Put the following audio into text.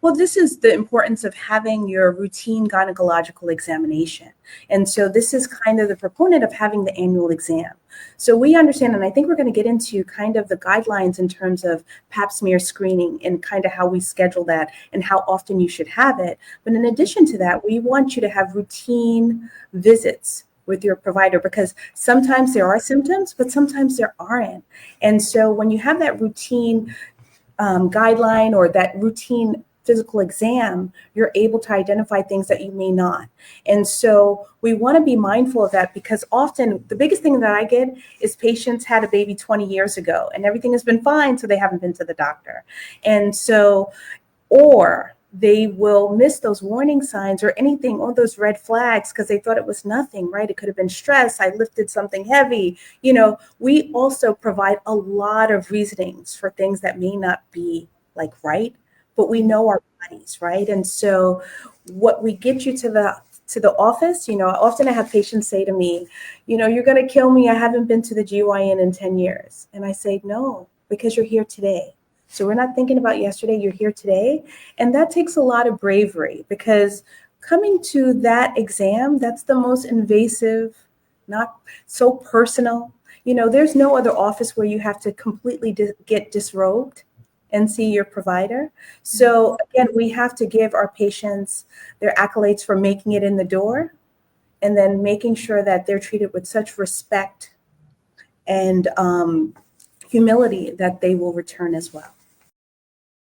Well, this is the importance of having your routine gynecological examination. And so this is kind of the proponent of having the annual exam. So we understand, and I think we're going to get into kind of the guidelines in terms of pap smear screening and kind of how we schedule that and how often you should have it. But in addition to that, we want you to have routine visits with your provider, because sometimes there are symptoms, but sometimes there aren't. And so when you have that routine guideline or that routine physical exam, you're able to identify things that you may not. And so we want to be mindful of that, because often the biggest thing that I get is patients had a baby 20 years ago and everything has been fine, so they haven't been to the doctor. And so, or they will miss those warning signs or anything, or those red flags, because they thought it was nothing, right? It could have been stress. I lifted something heavy. We also provide a lot of reasonings for things that may not be like right, but we know our bodies, right? And so what we get you to the office, often I have patients say to me, you're going to kill me. I haven't been to the GYN in 10 years. And I say, no, because you're here today. So we're not thinking about yesterday, you're here today. And that takes a lot of bravery, because coming to that exam, that's the most invasive, not so personal. There's no other office where you have to completely get disrobed and see your provider. So again, we have to give our patients their accolades for making it in the door, and then making sure that they're treated with such respect and humility that they will return as well.